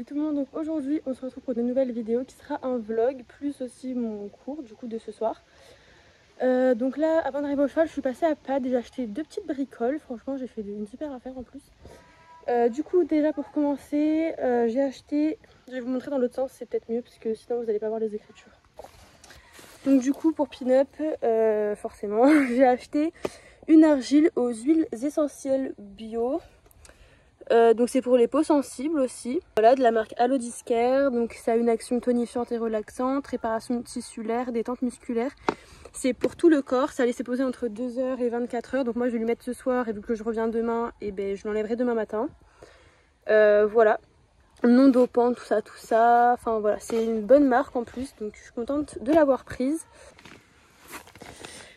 Salut tout le monde, donc aujourd'hui on se retrouve pour une nouvelle vidéo qui sera un vlog plus aussi mon cours du coup de ce soir. Donc là avant d'arriver au cheval je suis passée à Pad et j'ai acheté deux petites bricoles, franchement j'ai fait une super affaire en plus. Du coup déjà pour commencer j'ai acheté, je vais vous montrer dans l'autre sens, c'est peut-être mieux parce que sinon vous n'allez pas voir les écritures. Donc du coup pour Pin-Up forcément j'ai acheté une argile aux huiles essentielles bio. Donc c'est pour les peaux sensibles aussi. Voilà, de la marque Alodiscare. Donc ça a une action tonifiante et relaxante, réparation tissulaire, détente musculaire. C'est pour tout le corps, ça laisse poser entre 2h et 24h. Donc moi je vais lui mettre ce soir et vu que je reviens demain, et ben je l'enlèverai demain matin. Voilà, non dopant, tout ça. Enfin voilà, c'est une bonne marque en plus, donc je suis contente de l'avoir prise.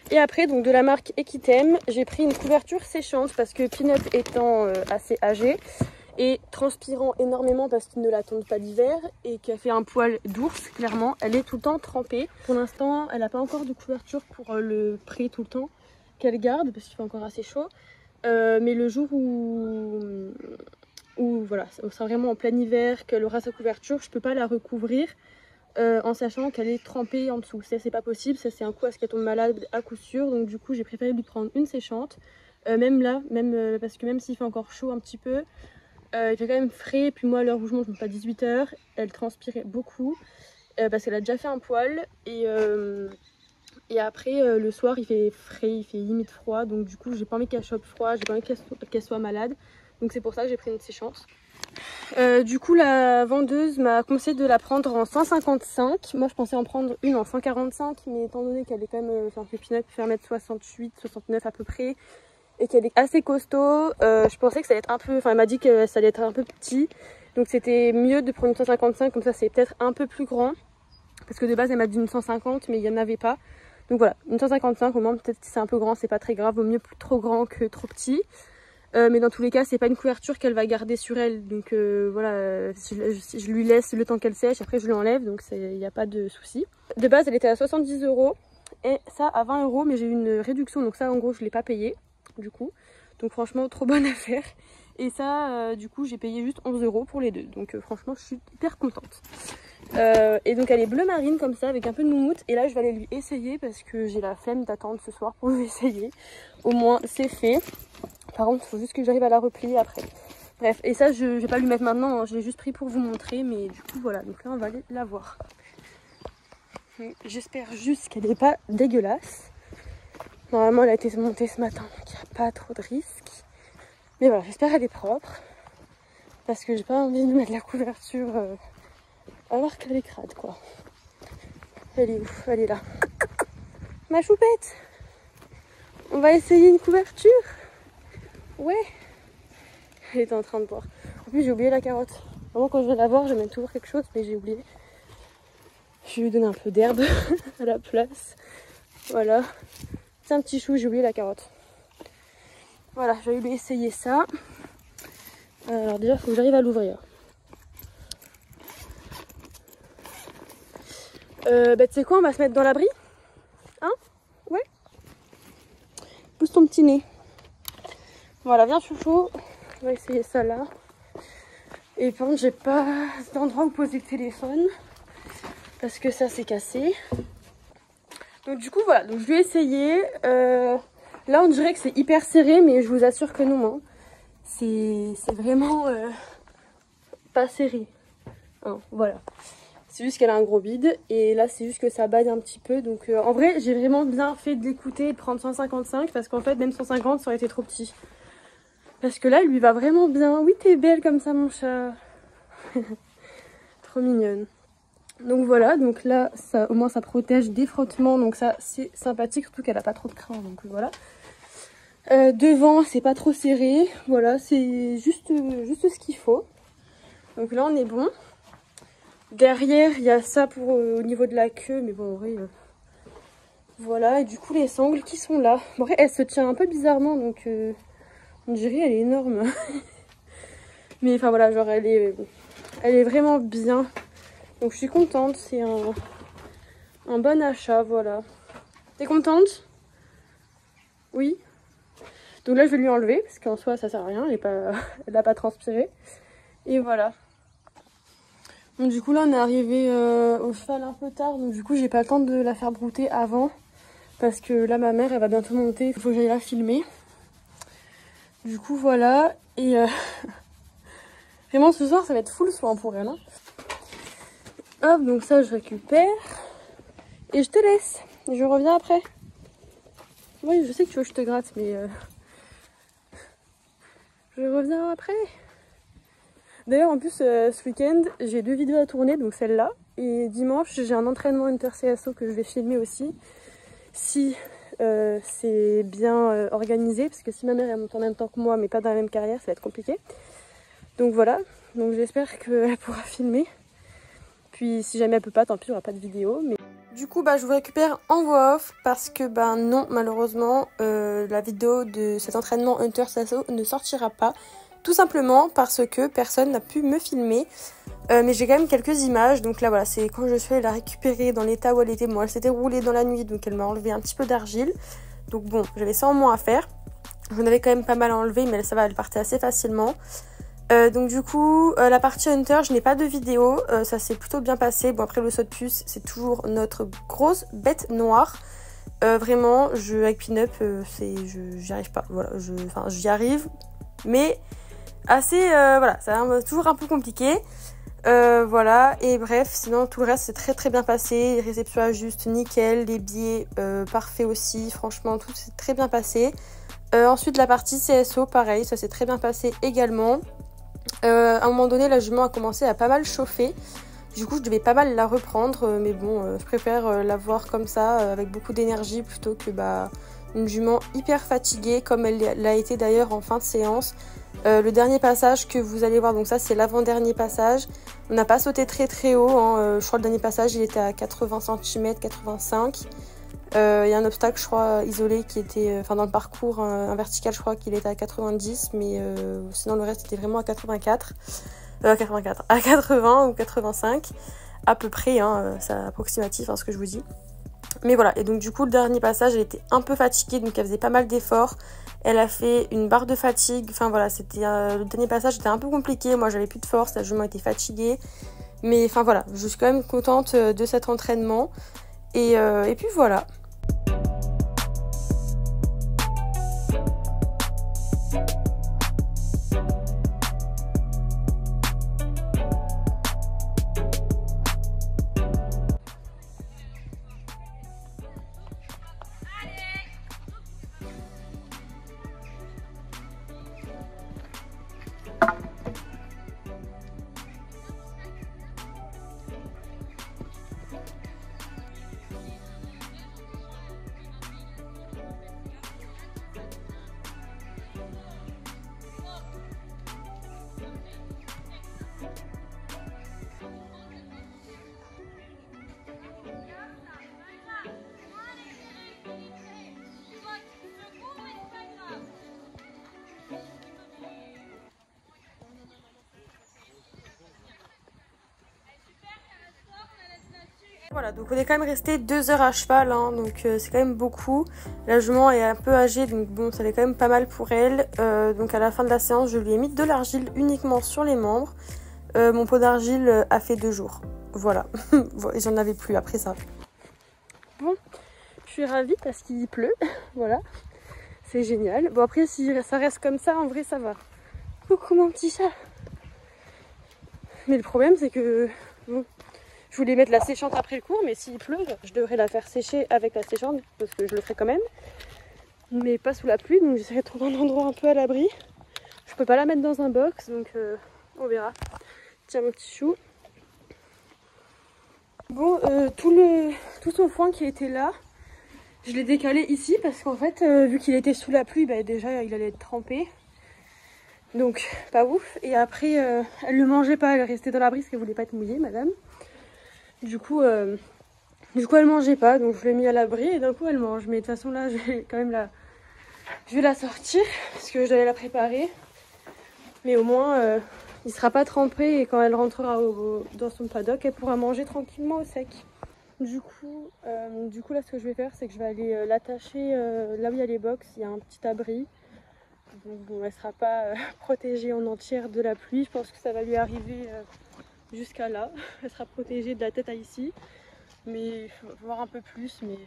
Et après, donc de la marque Equitem, j'ai pris une couverture séchante parce que Pin-Up étant assez âgé et transpirant énormément parce qu'il ne la tonde pas l'hiver et qui a fait un poil d'ours, clairement, elle est tout le temps trempée. Pour l'instant, elle n'a pas encore de couverture pour le prix tout le temps qu'elle garde parce qu'il fait encore assez chaud. Mais le jour où voilà, ça sera vraiment en plein hiver, qu'elle aura sa couverture, je ne peux pas la recouvrir. En sachant qu'elle est trempée en dessous. Ça c'est pas possible, ça c'est un coup à ce qu'elle tombe malade à coup sûr. Donc du coup j'ai préféré lui prendre une séchante. Même là, parce que même s'il fait encore chaud un petit peu, il fait quand même frais. Puis moi à l'heure où je monte pas 18h, elle transpirait beaucoup. Parce qu'elle a déjà fait un poil. Et après le soir il fait frais, il fait limite froid. Donc du coup j'ai pas envie qu'elle chope froid, j'ai pas envie qu'elle soit malade. Donc c'est pour ça que j'ai pris une séchante. Du coup la vendeuse m'a conseillé de la prendre en 155. Moi je pensais en prendre une en 145, mais étant donné qu'elle est quand même, enfin que Pin-Up fait 1m68, 69 à peu près, et qu'elle est assez costaud, je pensais que ça allait être un peu, enfin elle m'a dit que ça allait être un peu petit, donc c'était mieux de prendre une 155, comme ça c'est peut-être un peu plus grand, parce que de base elle m'a dit une 150, mais il n'y en avait pas. Donc voilà, une 155 au moins, peut-être si c'est un peu grand, c'est pas très grave, vaut mieux plus trop grand que trop petit. Mais dans tous les cas c'est pas une couverture qu'elle va garder sur elle, donc voilà, je lui laisse le temps qu'elle sèche, après je lui enlève, donc il n'y a pas de souci. De base elle était à 70 € et ça à 20 €, mais j'ai eu une réduction, donc ça en gros je l'ai pas payé du coup, donc franchement trop bonne affaire. Et ça du coup j'ai payé juste 11 € pour les deux, donc franchement je suis hyper contente. Et donc elle est bleu marine comme ça avec un peu de moumoute, et là je vais aller lui essayer parce que j'ai la flemme d'attendre ce soir pour lui essayer. Au moins c'est fait. Par contre, il faut juste que j'arrive à la replier après. Bref, et ça, je vais pas lui mettre maintenant, hein. Je l'ai juste pris pour vous montrer, mais du coup, voilà. Donc là, on va aller la voir. J'espère juste qu'elle n'est pas dégueulasse. Normalement, elle a été montée ce matin, donc il n'y a pas trop de risques. Mais voilà, j'espère qu'elle est propre. Parce que j'ai pas envie de mettre la couverture alors qu'elle est crade, quoi. Elle est où? Elle est là. Ma choupette! On va essayer une couverture? Ouais! Elle était en train de boire. En plus j'ai oublié la carotte. Vraiment quand je vais la voir j'amène toujours quelque chose, mais j'ai oublié. Je vais lui donner un peu d'herbe à la place. Voilà. C'est un petit chou, j'ai oublié la carotte. Voilà, je vais lui essayer ça. Alors déjà il faut que j'arrive à l'ouvrir. Bah tu sais quoi, on va se mettre dans l'abri. Hein? Ouais. Pousse ton petit nez. Voilà, viens chouchou. On va essayer ça là. Et par contre j'ai pas d'endroit où poser le téléphone, parce que ça s'est cassé. Donc du coup voilà, donc je lui ai essayé. Là on dirait que c'est hyper serré, mais je vous assure que non, hein. C'est vraiment pas serré. Hein, voilà. C'est juste qu'elle a un gros bide, et là c'est juste que ça baille un petit peu. Donc en vrai j'ai vraiment bien fait de l'écouter et de prendre 155, parce qu'en fait même 150 ça aurait été trop petit. Parce que là elle lui va vraiment bien. Oui t'es belle comme ça mon chat. Trop mignonne. Donc voilà, donc là ça, au moins ça protège des frottements, donc ça c'est sympathique, surtout qu'elle a pas trop de crin, donc voilà. Devant c'est pas trop serré, voilà, c'est juste ce qu'il faut. Donc là on est bon. Derrière il y a ça pour au niveau de la queue, mais bon en vrai voilà. Et du coup les sangles qui sont là, bon, après elle se tient un peu bizarrement, donc on dirait elle est énorme. Mais enfin voilà, genre elle est vraiment bien. Donc je suis contente, c'est un bon achat, voilà. T'es contente? Oui. Donc là je vais lui enlever, parce qu'en soi ça sert à rien, elle n'a pas transpiré. Et voilà. Donc du coup là on est arrivé au cheval un peu tard, donc du coup j'ai pas le temps de la faire brouter avant. Parce que là ma mère elle va bientôt monter, il faut que j'aille la filmer. Du coup voilà, et vraiment ce soir ça va être full soin pour elle. Hein. Hop, donc ça je récupère. Et je te laisse, je reviens après. Oui, je sais que tu veux que je te gratte, mais je reviens après. D'ailleurs, en plus, ce week-end, j'ai 2 vidéos à tourner, donc celle-là. Et dimanche, j'ai un entraînement Hunter CSO que je vais filmer aussi. Si c'est bien organisé, parce que si ma mère elle monte en même temps que moi, mais pas dans la même carrière, ça va être compliqué. Donc voilà, donc j'espère qu'elle pourra filmer. Puis si jamais elle peut pas, tant pis, il n'y aura pas de vidéo. Mais... Du coup, je vous récupère en voix off parce que non, malheureusement, la vidéo de cet entraînement Hunter CSO ne sortira pas. Tout simplement parce que personne n'a pu me filmer. Mais j'ai quand même quelques images. Donc là, voilà, c'est quand je suis allée la récupérer dans l'état où elle était. Moi, elle s'était roulée dans la nuit, donc elle m'a enlevé un petit peu d'argile. Donc bon, j'avais ça en moins à faire. J'en avais quand même pas mal à enlever, mais ça va, elle partait assez facilement. Donc du coup, la partie Hunter, je n'ai pas de vidéo. Ça s'est plutôt bien passé. Bon, après, le saut de puce, c'est toujours notre grosse bête noire. Vraiment, avec Pin-Up, j'y arrive pas. Voilà, j'y arrive, mais assez, voilà, c'est toujours un peu compliqué. Voilà, et bref, sinon tout le reste c'est très très bien passé. Les réceptions à juste, nickel, les billets parfait aussi, franchement tout s'est très bien passé. Ensuite la partie CSO, pareil, ça s'est très bien passé également. À un moment donné, la jument a commencé à pas mal chauffer. Du coup, je devais pas mal la reprendre, mais bon, je préfère la voir comme ça, avec beaucoup d'énergie, plutôt que une jument hyper fatiguée, comme elle l'a été d'ailleurs en fin de séance. Le dernier passage que vous allez voir, donc ça c'est l'avant-dernier passage. On n'a pas sauté très très haut, hein. Je crois que le dernier passage il était à 80 cm, 85. Il y a un obstacle, je crois, isolé qui était, dans le parcours, un vertical, je crois qu'il était à 90, mais sinon le reste était vraiment à 84. À 80 ou 85 à peu près, hein, c'est approximatif ce que je vous dis. Mais voilà, et donc du coup le dernier passage elle était un peu fatiguée, donc elle faisait pas mal d'efforts. Elle a fait une barre de fatigue, enfin voilà, c'était le dernier passage était un peu compliqué, moi j'avais plus de force, la jument était fatiguée. Mais enfin voilà, je suis quand même contente de cet entraînement. Et puis voilà. Voilà, donc on est quand même resté 2 heures à cheval, hein, donc c'est quand même beaucoup. La jument est un peu âgée, donc bon, ça fait quand même pas mal pour elle. Donc à la fin de la séance, je lui ai mis de l'argile uniquement sur les membres. Mon pot d'argile a fait 2 jours. Voilà, j'en avais plus après ça. Bon, je suis ravie parce qu'il pleut, voilà, c'est génial. Bon après, si ça reste comme ça, en vrai, ça va. Coucou mon petit chat. Mais le problème, c'est que... Bon, je voulais mettre la séchante après le cours, mais s'il pleut, je devrais la faire sécher avec la séchante, parce que je le ferai quand même. Mais pas sous la pluie, donc j'essaierai de trouver un endroit un peu à l'abri. Je peux pas la mettre dans un box, donc on verra. Tiens mon petit chou. Bon, tout son foin qui était là, je l'ai décalé ici, parce qu'en fait, vu qu'il était sous la pluie, déjà il allait être trempé. Donc pas ouf. Et après, elle ne mangeait pas, elle restait dans l'abri parce qu'elle voulait pas être mouillée, madame. Du coup, elle mangeait pas, donc je l'ai mis à l'abri et d'un coup elle mange. Mais de toute façon là, je vais quand même la sortir parce que je devais la préparer. Mais au moins, il sera pas trempé et quand elle rentrera dans son paddock, elle pourra manger tranquillement au sec. Du coup là, ce que je vais faire, c'est que je vais aller l'attacher là où il y a les box. Il y a un petit abri. Donc bon, elle sera pas protégée en entière de la pluie. Je pense que ça va lui arriver jusqu'à là. Elle sera protégée de la tête à ici. Mais il faut voir un peu plus. Mais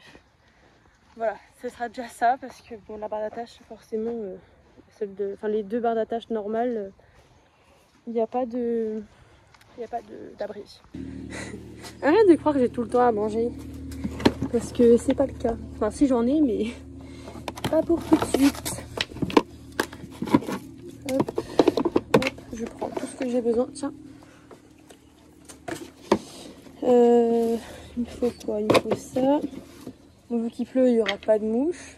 voilà, ce sera déjà ça parce que bon, la barre d'attache, forcément, les deux barres d'attache normales, il n'y a pas de. Il n'y a pas d'abri. Arrête de croire que j'ai tout le temps à manger. Parce que c'est pas le cas. Enfin, si j'en ai, mais pas pour tout de suite. Hop, hop, je prends tout ce que j'ai besoin. Tiens. Il me faut quoi? Il me faut ça. Bon, vu qu'il pleut, il n'y aura pas de mouches.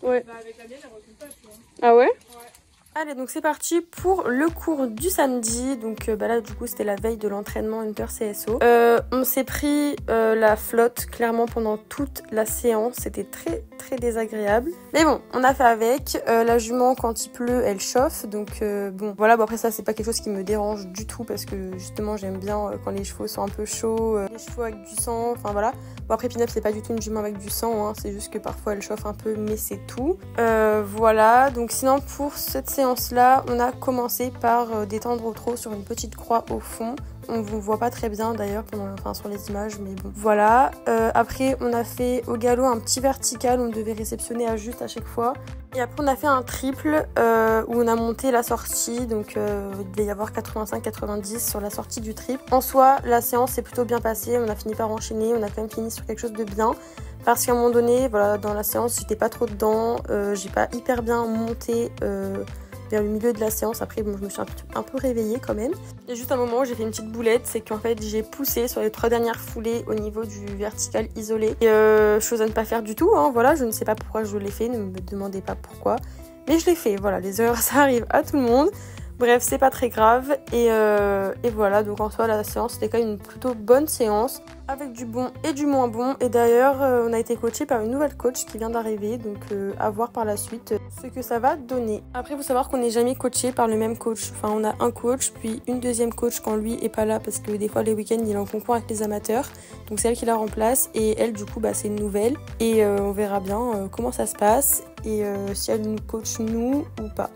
Ouais. Bah avec la mienne, elle recule pas, tu vois. Ah ouais? Ouais. Allez, donc c'est parti pour le cours du samedi. Donc là, du coup, c'était la veille de l'entraînement Hunter CSO. On s'est pris la flotte clairement pendant toute la séance. C'était très très désagréable. Mais bon, on a fait avec. La jument, quand il pleut, elle chauffe. Donc bon, voilà. Bon, après ça, c'est pas quelque chose qui me dérange du tout parce que justement, j'aime bien quand les chevaux sont un peu chauds, les chevaux avec du sang. Enfin voilà. Bon, après Pinap, c'est pas du tout une jument avec du sang. Hein. C'est juste que parfois elle chauffe un peu, mais c'est tout. Voilà. Donc sinon, pour cette séance là, on a commencé par détendre au trot sur une petite croix au fond. On ne voit pas très bien d'ailleurs sur les images, mais bon. Voilà. Après, on a fait au galop un petit vertical. On devait réceptionner à juste à chaque fois. Et après, on a fait un triple où on a monté la sortie. Donc, il devait y avoir 85-90 sur la sortie du triple. En soi, la séance s'est plutôt bien passée. On a fini par enchaîner. On a quand même fini sur quelque chose de bien. Parce qu'à un moment donné, voilà, dans la séance, j'étais pas trop dedans. J'ai pas hyper bien monté vers le milieu de la séance. Après, bon, je me suis un peu réveillée quand même. Il y a juste un moment où j'ai fait une petite boulette, c'est qu'en fait j'ai poussé sur les 3 dernières foulées au niveau du vertical isolé. Et chose à ne pas faire du tout, hein, voilà, je ne sais pas pourquoi je l'ai fait, ne me demandez pas pourquoi. Mais je l'ai fait, voilà, les erreurs ça arrive à tout le monde. Bref, c'est pas très grave. Et voilà, donc en soi, la séance c'était quand même une plutôt bonne séance. Avec du bon et du moins bon. Et d'ailleurs, on a été coaché par une nouvelle coach qui vient d'arriver. Donc à voir par la suite ce que ça va donner. Après, il faut savoir qu'on n'est jamais coaché par le même coach. Enfin, on a un coach, puis une deuxième coach quand lui est pas là. Parce que des fois, les week-ends, il est en concours avec les amateurs. Donc c'est elle qui la remplace. Et elle, du coup, bah, c'est une nouvelle. Et on verra bien comment ça se passe. Et si elle nous coach nous ou pas.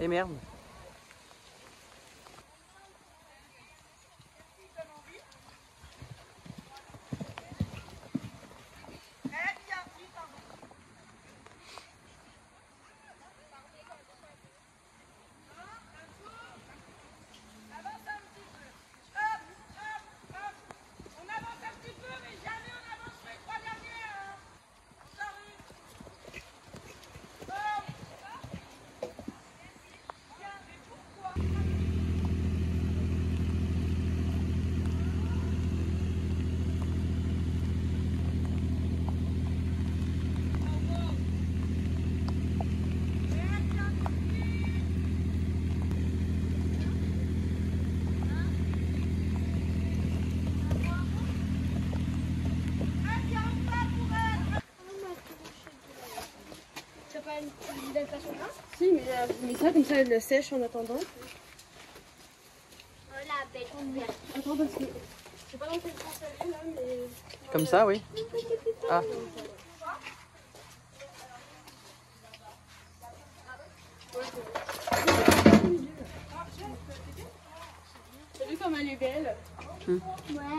Et merde. Il aime pas son pain? Si, mais ça, comme ça, elle la sèche en attendant. Voilà, belle ouverte. Attends, parce que je sais pas dans quel sens elle est là, mais. Comme ça, oui. Ah, T'as vu comme elle est belle? Ouais.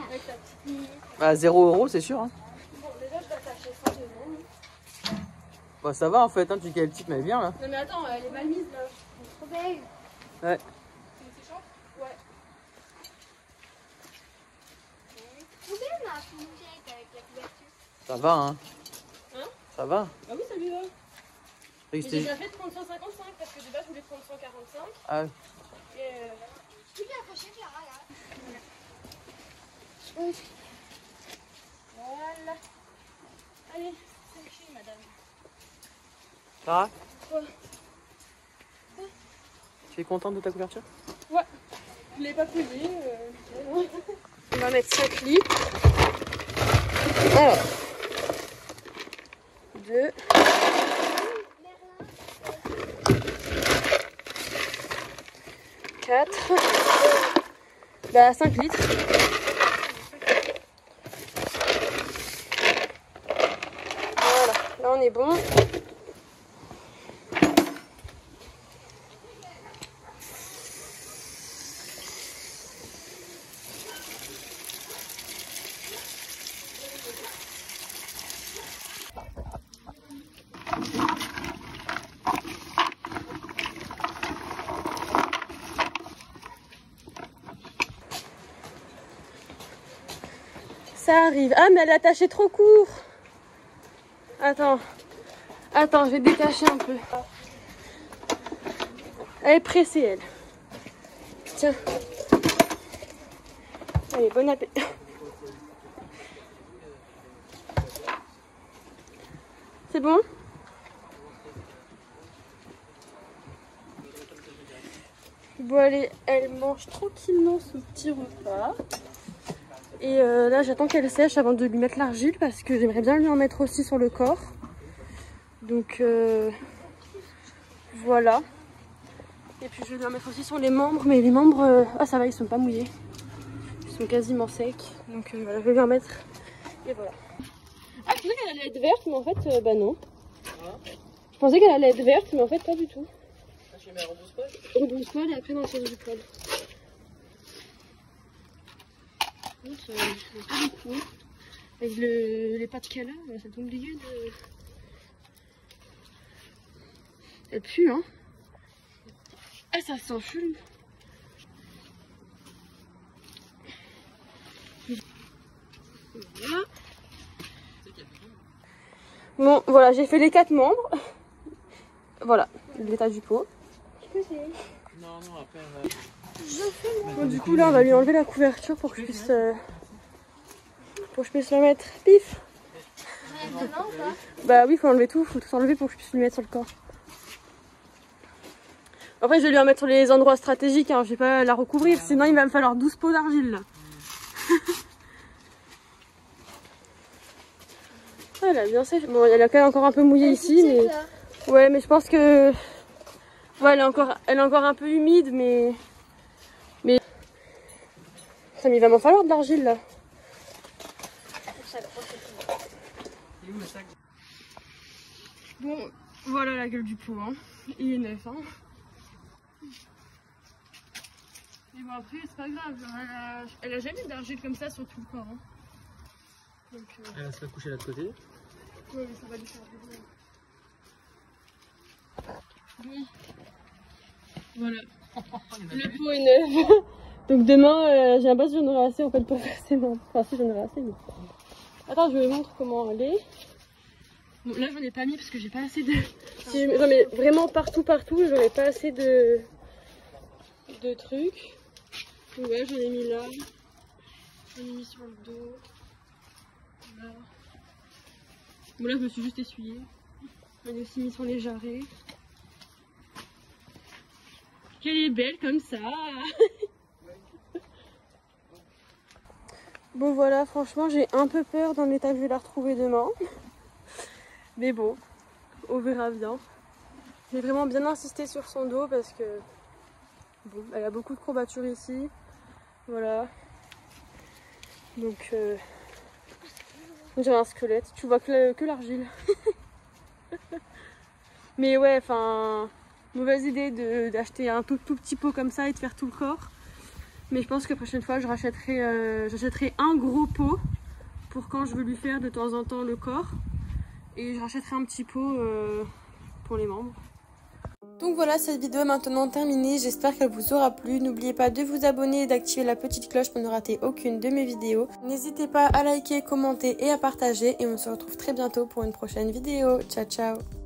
Avec ta petite mini. bah 0 €, c'est sûr. Hein. Bon, déjà, je vais attacher ça devant. Bah ça va en fait, hein, tu quel type, mais elle est bien là. Non, mais attends, elle est mal mise là. Trop belle. Ouais. C'est séchant? Ouais. Trop belle ma fourchette avec la couverture. Ça va, hein. Hein? Ça va. Ah oui, ça lui va. Et Mais c'était- j'ai déjà fait de prendre 155 parce que de base, je voulais prendre 145. Ah, ouais. Et Tu peux accrocher Clara là? voilà. Allez, séchez, madame. Clara, Quoi? tu es contente de ta couverture? Ouais. Je l'ai pas posé. On va mettre 5 litres. Alors. 2. 4. Bah 5 litres. Voilà, là on est bon. Ça arrive. Ah, mais elle est attachée trop court. Attends. Attends, je vais détacher un peu. Elle est pressée, elle. Tiens. Allez, bon appétit. C'est bon? Bon, allez, elle mange tranquillement son petit repas. Et là, j'attends qu'elle sèche avant de lui mettre l'argile parce que j'aimerais bien lui en mettre aussi sur le corps. Donc, voilà. Et puis, je vais lui en mettre aussi sur les membres. Mais les membres, ah, ça va, ils sont pas mouillés. Ils sont quasiment secs. Donc, voilà, je vais lui en mettre. Et voilà. Ah, je pensais qu'elle allait être verte, mais en fait, bah non. Je pensais qu'elle allait être verte, mais en fait, pas du tout. Je mets un rebrousse-poil. Rebrousse-poil et après dans le sens du poil. Ça va pas beaucoup. Avec les pâtes qu'elle a, c'est obligé de. Elle pue, hein. Ah, ça sent chelou. Voilà. Bon, voilà, j'ai fait les 4 membres. Voilà, l'état du pot. Non, non, après. Bon, du coup, là, on va lui enlever la couverture pour que je puisse, la mettre. Pif! Maintenant ou pas? Bah oui, faut enlever tout, faut tout enlever pour que je puisse lui mettre sur le corps. Après, je vais lui en mettre sur les endroits stratégiques, hein. Je vais pas la recouvrir, sinon il va me falloir 12 pots d'argile là. Ah, elle a bien sèche. Bon, elle a quand même encore un peu mouillé ici, mais. Ouais, mais je pense que. Ouais, elle est encore un peu humide, mais. Ça, mais il va m'en falloir de l'argile là. Il est où le sac? Bon, voilà la gueule du pot, hein. Il est neuf, hein. Mais bon, après, c'est pas grave. Elle a jamais d'argile comme ça sur tout le corps, hein. Donc, Elle va se coucher de l'autre côté. ouais, mais ça va lui faire du bien. Bon. Voilà. Le pot est neuf. Donc demain, j'ai l'impression que j'en aurai assez en fait pour faire ses membres. Enfin, si j'en aurai assez, mais. Attends, je vous montre comment elle est. Bon, là, j'en ai pas mis parce que j'ai pas assez de. Si j'en mets vraiment partout, j'aurais pas assez de trucs. Donc, ouais, j'en ai mis là. J'en ai mis sur le dos. Là. Bon, là, je me suis juste essuyée. J'en ai aussi mis sur les jarrets. Qu'elle est belle comme ça. Bon voilà, franchement j'ai un peu peur dans l'état que je vais la retrouver demain. Mais bon, on verra bien. J'ai vraiment bien insisté sur son dos parce que bon, elle a beaucoup de courbatures ici. Voilà. Donc on dirait un squelette. Tu vois que l'argile. Mais ouais, enfin, mauvaise idée d'acheter un tout petit pot comme ça et de faire tout le corps. Mais je pense que la prochaine fois, j'achèterai un gros pot pour quand je veux lui faire de temps en temps le corps. Et je rachèterai un petit pot pour les membres. Donc voilà, cette vidéo est maintenant terminée. J'espère qu'elle vous aura plu. N'oubliez pas de vous abonner et d'activer la petite cloche pour ne rater aucune de mes vidéos. N'hésitez pas à liker, commenter et à partager. Et on se retrouve très bientôt pour une prochaine vidéo. Ciao, ciao!